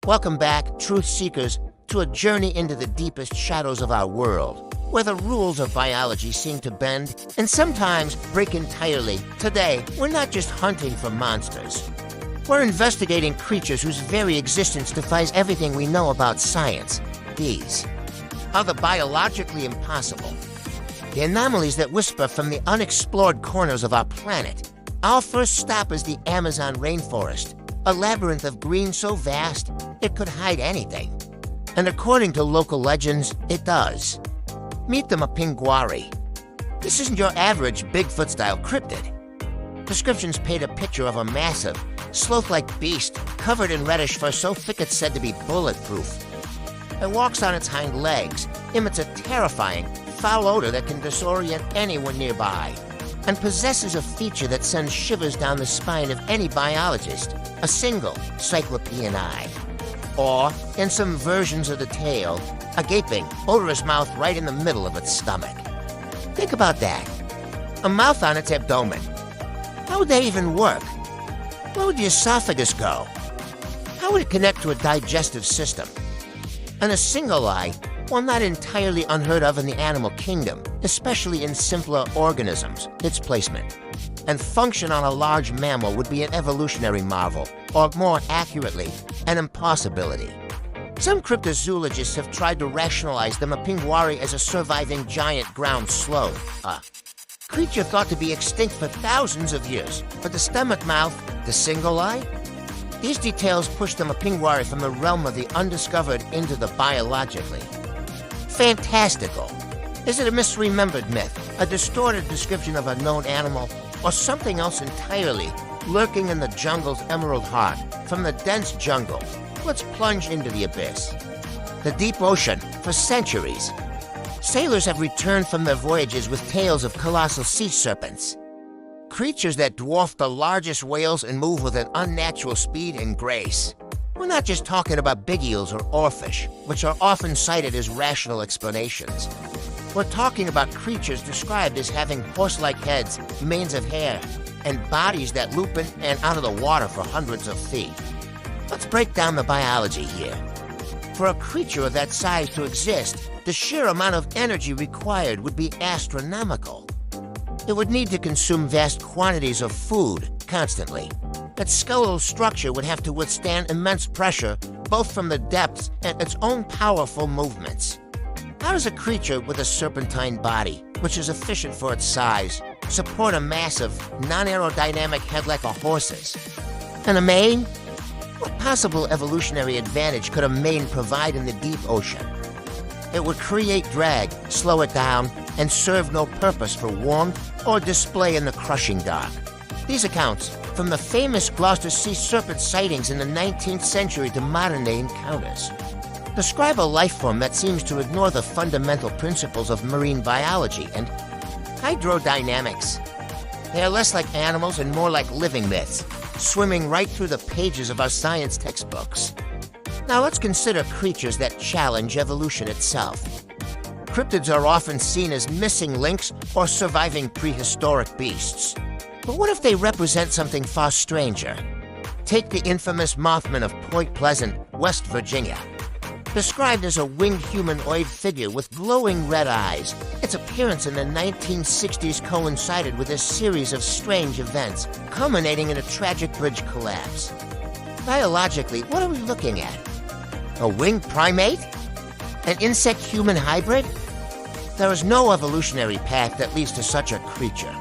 Welcome back, truth seekers, to a journey into the deepest shadows of our world, where the rules of biology seem to bend and sometimes break entirely. Today, we're not just hunting for monsters. We're investigating creatures whose very existence defies everything we know about science. These are the biologically impossible, the anomalies that whisper from the unexplored corners of our planet. Our first stop is the Amazon rainforest, a labyrinth of green so vast it could hide anything. And according to local legends, it does. Meet the mapinguari. This isn't your average Bigfoot-style cryptid. Descriptions paint a picture of a massive, sloth-like beast covered in reddish fur so thick it's said to be bulletproof. It walks on its hind legs, emits a terrifying, foul odor that can disorient anyone nearby, and possesses a feature that sends shivers down the spine of any biologist: a single cyclopean eye. Or, in some versions of the tale, a gaping, odorous mouth right in the middle of its stomach. Think about that. A mouth on its abdomen. How would that even work? Where would the esophagus go? How would it connect to a digestive system? And a single eye, while not entirely unheard of in the animal kingdom, especially in simpler organisms, its placement and function on a large mammal would be an evolutionary marvel, or more accurately, an impossibility. Some cryptozoologists have tried to rationalize the mapinguari as a surviving giant ground sloth, a creature thought to be extinct for thousands of years, but the stomach mouth, the single eye? These details push the mapinguari from the realm of the undiscovered into the biologically fantastical. Is it a misremembered myth, a distorted description of a known animal, or something else entirely, lurking in the jungle's emerald heart? From the dense jungle, let's plunge into the abyss. The deep ocean, for centuries. Sailors have returned from their voyages with tales of colossal sea serpents, creatures that dwarf the largest whales and move with an unnatural speed and grace. We're not just talking about big eels or oarfish, which are often cited as rational explanations. We're talking about creatures described as having horse-like heads, manes of hair, and bodies that loop in and out of the water for hundreds of feet. Let's break down the biology here. For a creature of that size to exist, the sheer amount of energy required would be astronomical. It would need to consume vast quantities of food constantly. Its skeletal structure would have to withstand immense pressure, both from the depths and its own powerful movements. How does a creature with a serpentine body, which is efficient for its size, support a massive, non-aerodynamic head like a horse's? And a mane? What possible evolutionary advantage could a mane provide in the deep ocean? It would create drag, slow it down, and serve no purpose for warmth or display in the crushing dark. These accounts, from the famous Gloucester sea serpent sightings in the 19th century to modern-day encounters, describe a life form that seems to ignore the fundamental principles of marine biology and hydrodynamics. They are less like animals and more like living myths, swimming right through the pages of our science textbooks. Now let's consider creatures that challenge evolution itself. Cryptids are often seen as missing links or surviving prehistoric beasts. But what if they represent something far stranger? Take the infamous Mothman of Point Pleasant, West Virginia. Described as a winged humanoid figure with glowing red eyes, its appearance in the 1960s coincided with a series of strange events, culminating in a tragic bridge collapse. Biologically, what are we looking at? A winged primate? An insect-human hybrid? There is no evolutionary path that leads to such a creature.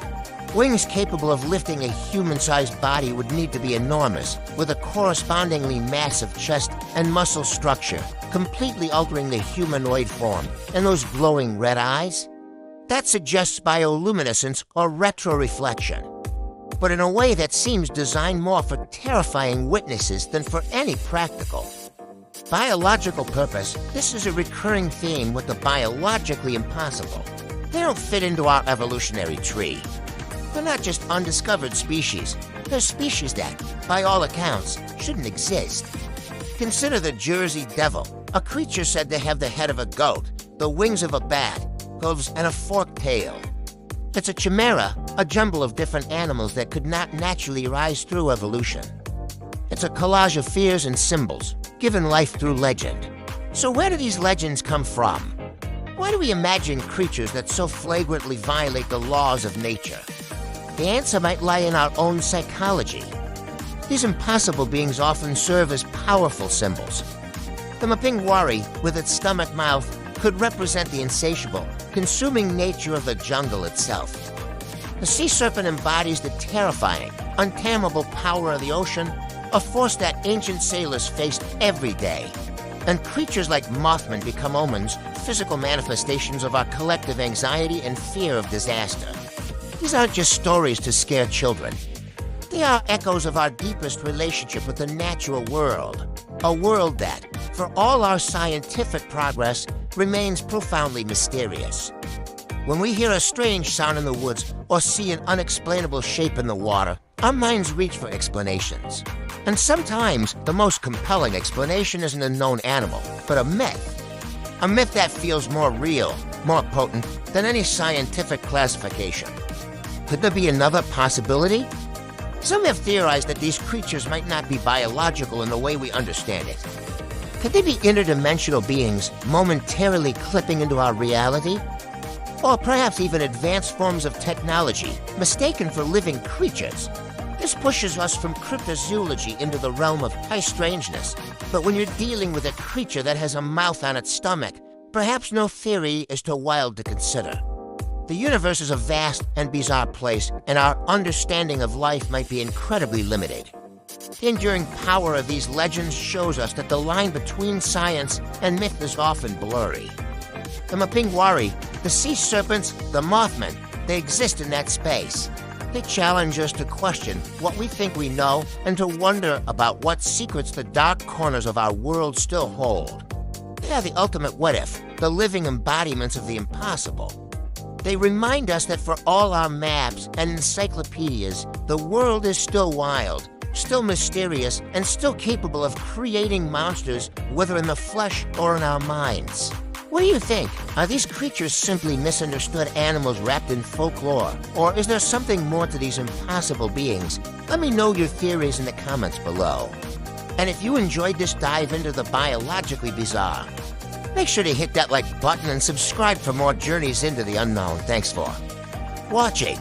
Wings capable of lifting a human-sized body would need to be enormous, with a correspondingly massive chest and muscle structure, completely altering the humanoid form. And those glowing red eyes? That suggests bioluminescence or retroreflection, but in a way that seems designed more for terrifying witnesses than for any practical biological purpose. This is a recurring theme with the biologically impossible. They don't fit into our evolutionary tree. They're not just undiscovered species. They're species that, by all accounts, shouldn't exist. Consider the Jersey Devil, a creature said to have the head of a goat, the wings of a bat, hooves, and a forked tail. It's a chimera, a jumble of different animals that could not naturally rise through evolution. It's a collage of fears and symbols, given life through legend. So where do these legends come from? Why do we imagine creatures that so flagrantly violate the laws of nature? The answer might lie in our own psychology. These impossible beings often serve as powerful symbols. The mapingwari, with its stomach mouth, could represent the insatiable, consuming nature of the jungle itself. The sea serpent embodies the terrifying, untamable power of the ocean, a force that ancient sailors faced every day. And creatures like Mothman become omens, physical manifestations of our collective anxiety and fear of disaster. These aren't just stories to scare children. They are echoes of our deepest relationship with the natural world. A world that, for all our scientific progress, remains profoundly mysterious. When we hear a strange sound in the woods or see an unexplainable shape in the water, our minds reach for explanations. And sometimes the most compelling explanation isn't a known animal, but a myth. A myth that feels more real, more potent than any scientific classification. Could there be another possibility? Some have theorized that these creatures might not be biological in the way we understand it. Could they be interdimensional beings momentarily clipping into our reality? Or perhaps even advanced forms of technology mistaken for living creatures? This pushes us from cryptozoology into the realm of high strangeness. But when you're dealing with a creature that has a mouth on its stomach, perhaps no theory is too wild to consider. The universe is a vast and bizarre place, and our understanding of life might be incredibly limited. The enduring power of these legends shows us that the line between science and myth is often blurry. The mapingwari, the sea serpents, the Mothman, they exist in that space. They challenge us to question what we think we know and to wonder about what secrets the dark corners of our world still hold. They are the ultimate what if, the living embodiments of the impossible. They remind us that for all our maps and encyclopedias, the world is still wild, still mysterious, and still capable of creating monsters, whether in the flesh or in our minds. What do you think? Are these creatures simply misunderstood animals wrapped in folklore? Or is there something more to these impossible beings? Let me know your theories in the comments below. And if you enjoyed this dive into the biologically bizarre, make sure to hit that like button and subscribe for more journeys into the unknown. Thanks for watching.